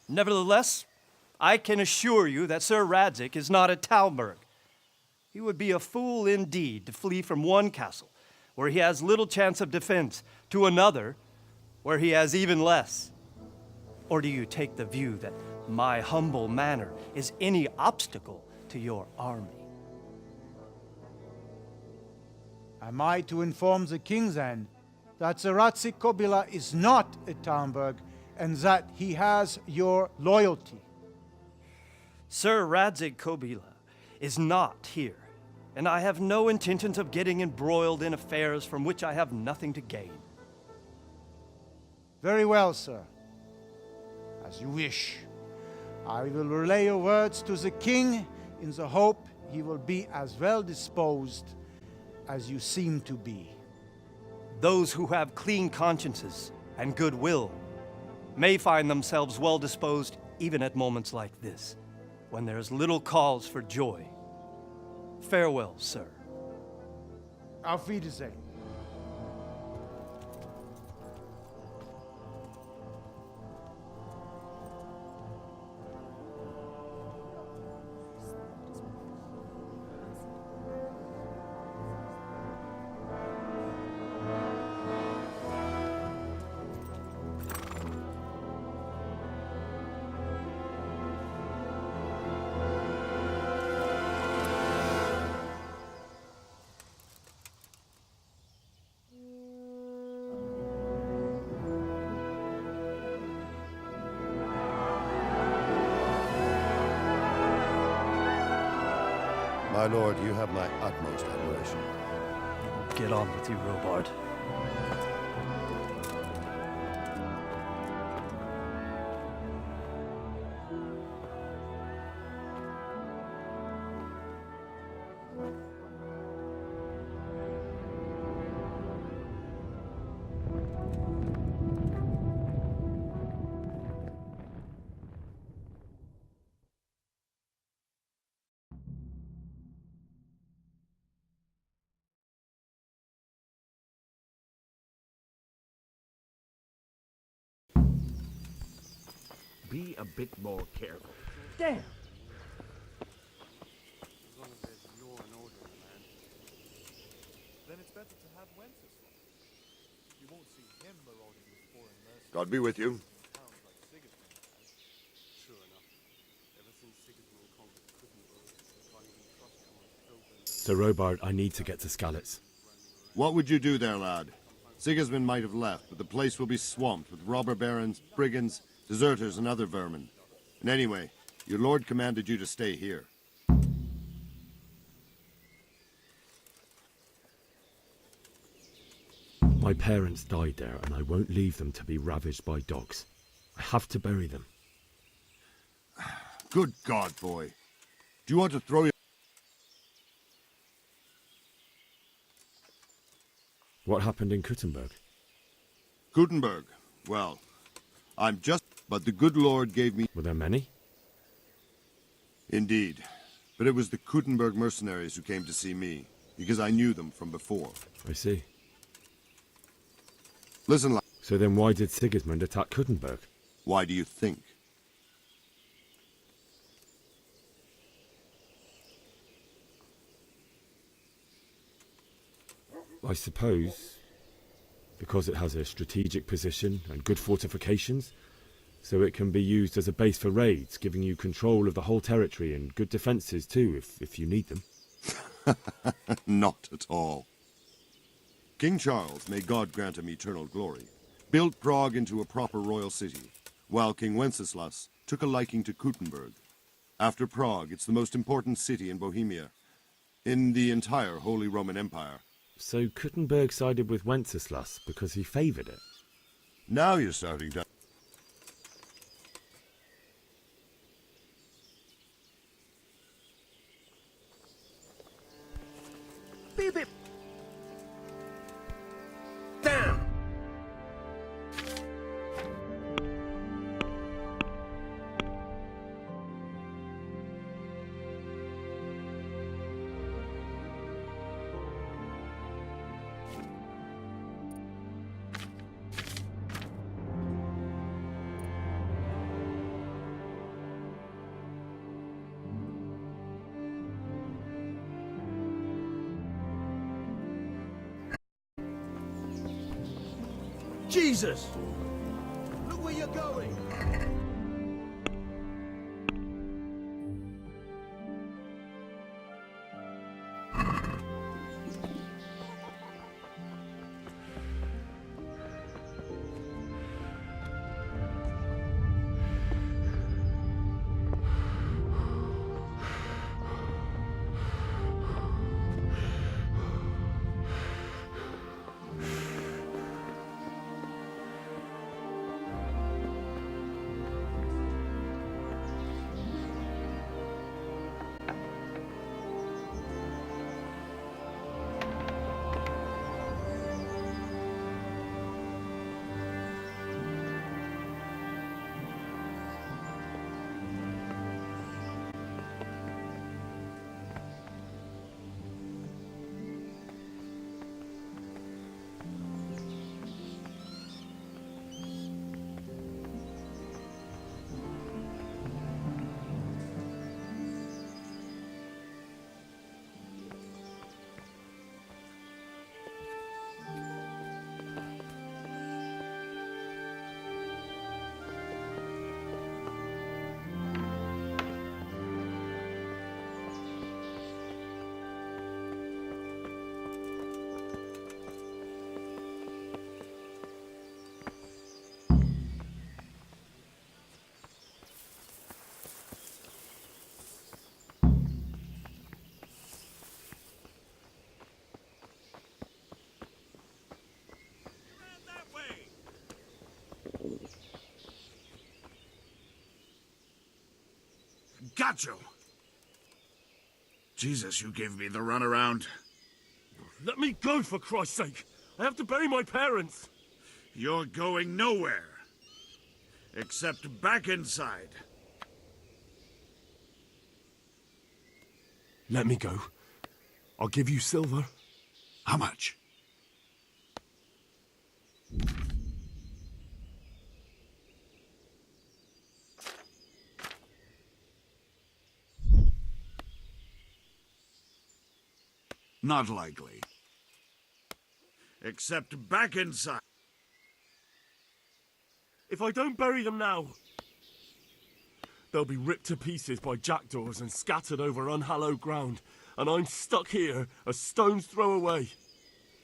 Speaker 12: Nevertheless, I can assure you that Sir Radzig is not at Talmberg. He would be a fool indeed to flee from one castle, where he has little chance of defense, to another, where he has even less. Or do you take the view that my humble manner is any obstacle to your army?
Speaker 21: Am I to inform the king then that Sir Radzig Kobyla is not at Talmberg and that he has your loyalty?
Speaker 12: Sir Radzig Kobyla is not here, and I have no intentions of getting embroiled in affairs from which I have nothing to gain.
Speaker 21: Very well, sir. As you wish. I will relay your words to the king in the hope he will be as well disposed as you seem to be.
Speaker 12: Those who have clean consciences and goodwill may find themselves well disposed even at moments like this, when there is little cause for joy. Farewell, sir.
Speaker 21: Auf Wiedersehen.
Speaker 11: My lord, you have my utmost admiration.
Speaker 12: Get on with you, Robard.
Speaker 19: Be a bit more careful.
Speaker 18: Damn!
Speaker 5: As long as there's law and order in the land, then it's better to have Wenceslas. You won't see him marauding with foreign mercenaries.
Speaker 15: God be with you.
Speaker 5: Towns like Sigismund has. True enough. Ever since Sigismund conquered Kuttenberg, you can't even trust him on pilgrims.
Speaker 7: Sir Robard, I need to get to Skalitz.
Speaker 15: What would you do there, lad? Sigismund might have left, but the place will be swamped with robber barons, brigands, deserters, and other vermin. And anyway, your lord commanded you to stay here.
Speaker 7: My parents died there, and I won't leave them to be ravaged by dogs. I have to bury them.
Speaker 15: Good God, boy. Do you want to throw your...
Speaker 7: What happened in Kuttenberg?
Speaker 15: Gutenberg? Well, I'm just... But the good Lord gave me...
Speaker 7: Were there many?
Speaker 15: Indeed. But it was the Kuttenberg mercenaries who came to see me, because I knew them from before.
Speaker 7: I see.
Speaker 15: Listen,
Speaker 7: so then why did Sigismund attack Kuttenberg?
Speaker 15: Why do you think?
Speaker 7: I suppose because it has a strategic position and good fortifications, so it can be used as a base for raids, giving you control of the whole territory and good defences too, if you need them.
Speaker 15: Not at all. King Charles, may God grant him eternal glory, built Prague into a proper royal city, while King Wenceslas took a liking to Kuttenberg. After Prague, it's the most important city in Bohemia, in the entire Holy Roman Empire.
Speaker 7: So Kuttenberg sided with Wenceslas because he favoured it?
Speaker 15: Now you're starting to...
Speaker 10: Be a bit... Damn! Jesus! Look where you're going!
Speaker 20: Got you! Jesus, you gave me the runaround.
Speaker 9: Let me go, for Christ's sake! I have to bury my parents!
Speaker 20: You're going nowhere. Except back inside.
Speaker 9: Let me go. I'll give you silver.
Speaker 20: How much? Not likely. Except back inside.
Speaker 9: If I don't bury them now, they'll be ripped to pieces by jackdaws and scattered over unhallowed ground, and I'm stuck here a stone's throw away.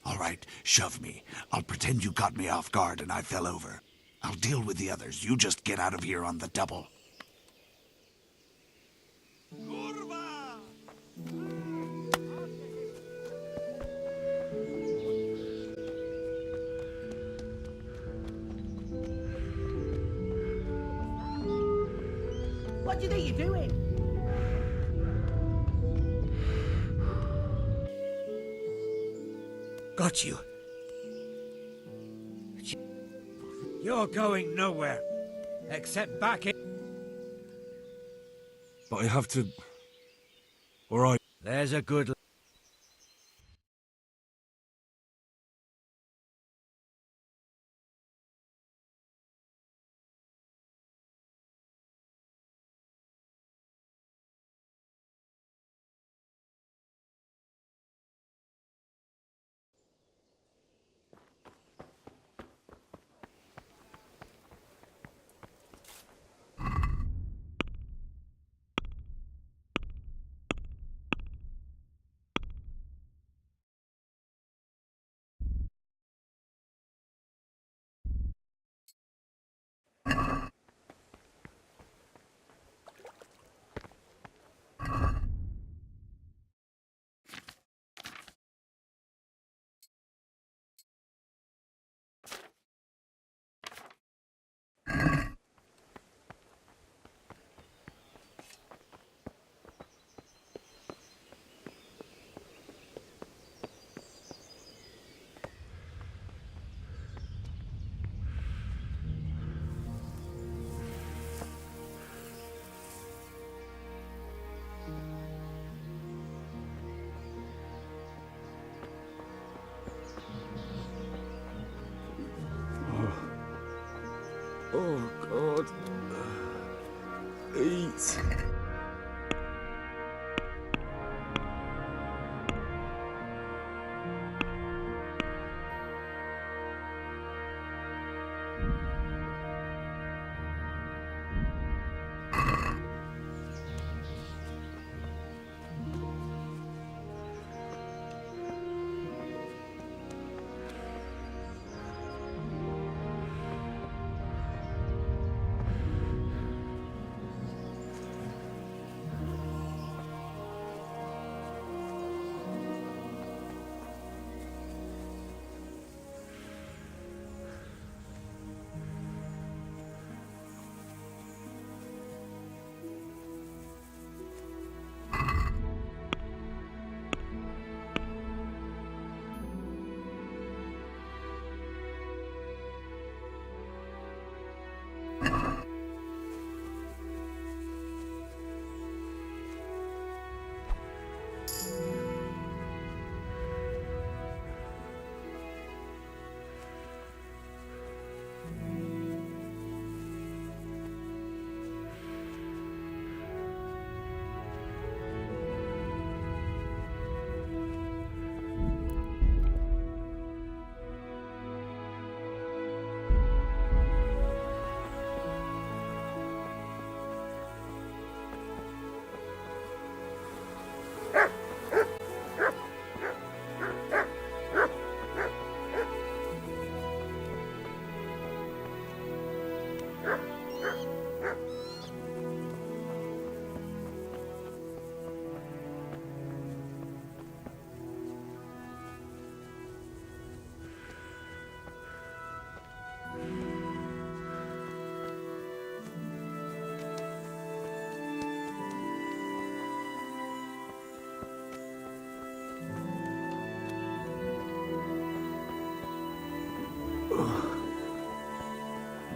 Speaker 3: All right, shove me. I'll pretend you caught me off guard and I fell over. I'll deal with the others. You just get out of here on the double.
Speaker 17: What do you think you're doing?
Speaker 3: Got you. You're going nowhere.
Speaker 19: Except back in...
Speaker 2: But I have to... Or I...
Speaker 19: There's a good...
Speaker 2: Oh, God. Eat.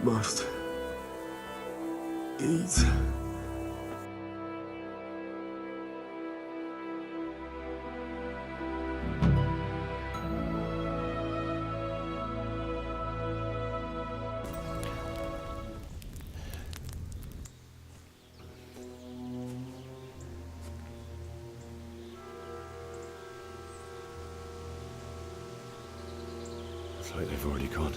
Speaker 2: Must eat. It's like they've already gone.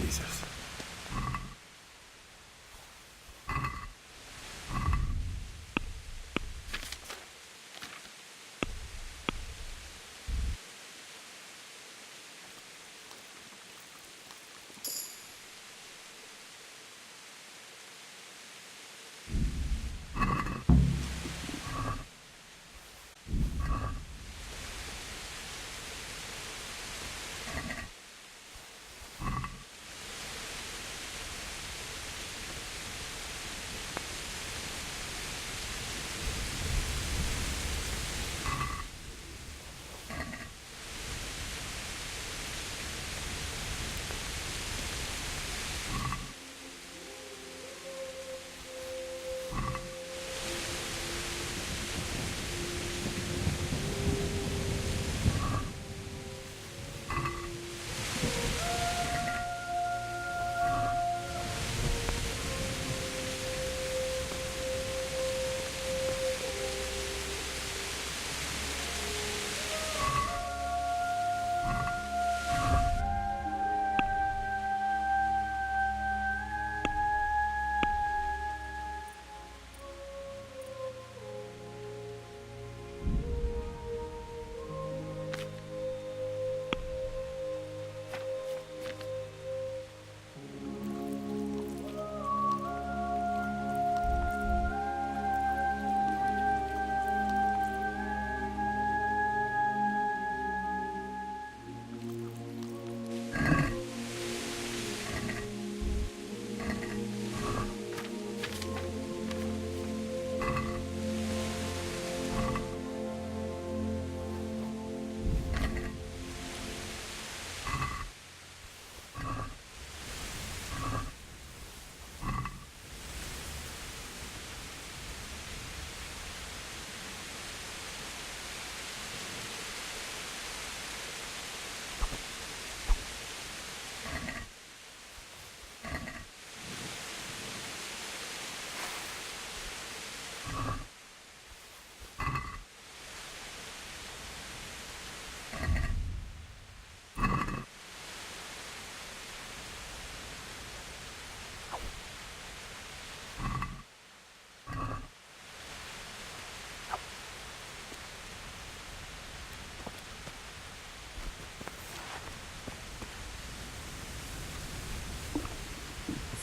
Speaker 2: Jesus.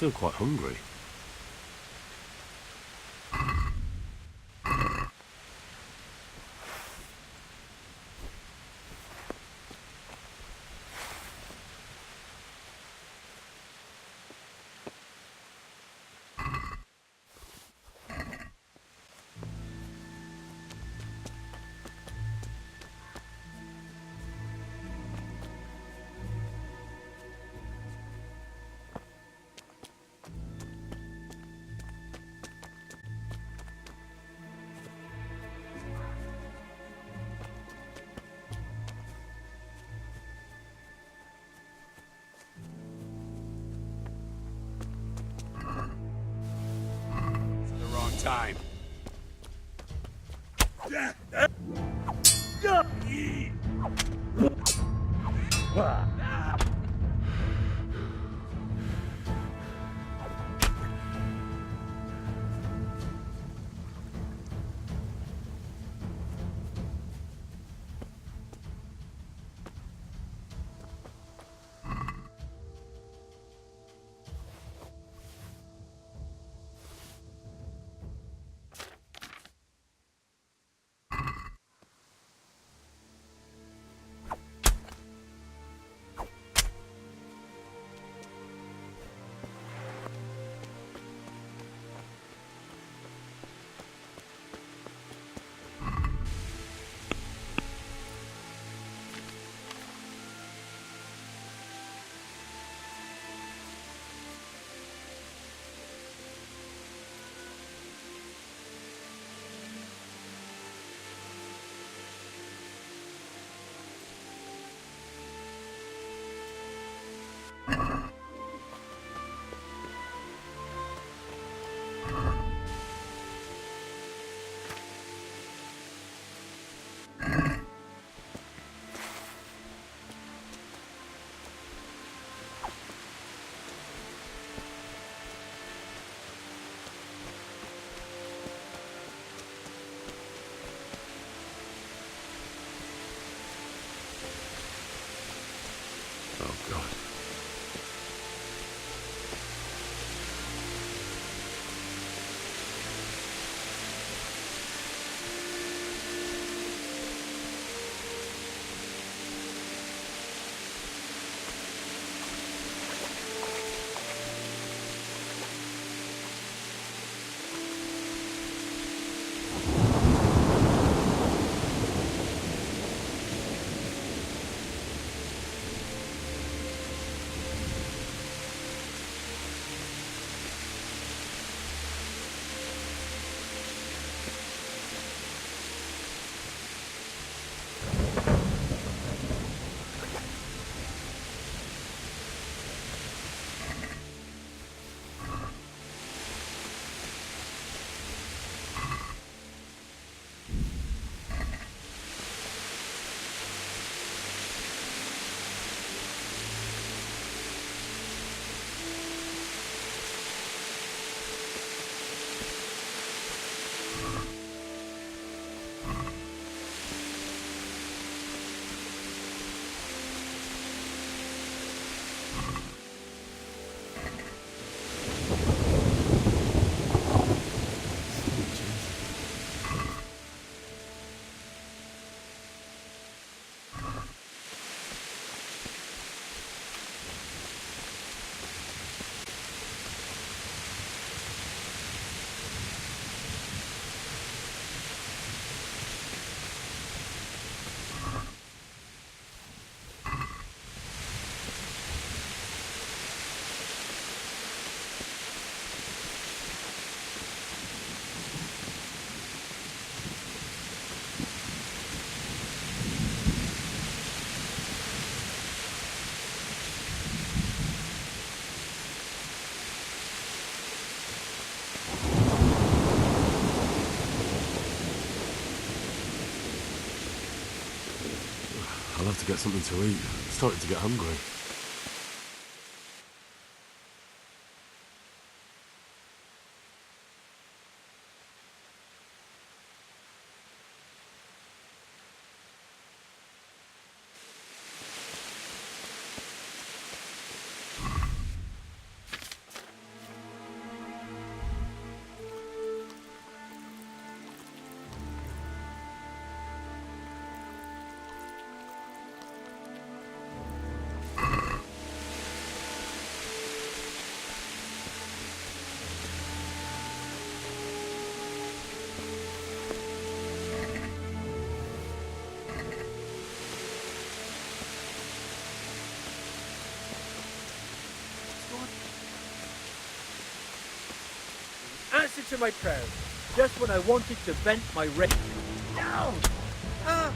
Speaker 7: feel quite hungry.
Speaker 6: Time.
Speaker 7: Oh, God. I'll have to get something to eat. I'm starting to get hungry.
Speaker 1: answer my prayers, just when I wanted to vent my rage. Ow! Ah!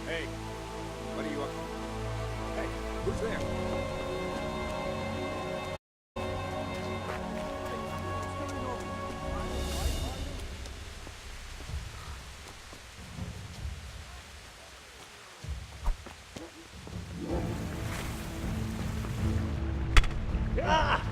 Speaker 6: Hey, what are you up to? Hey, who's there?
Speaker 1: Ah!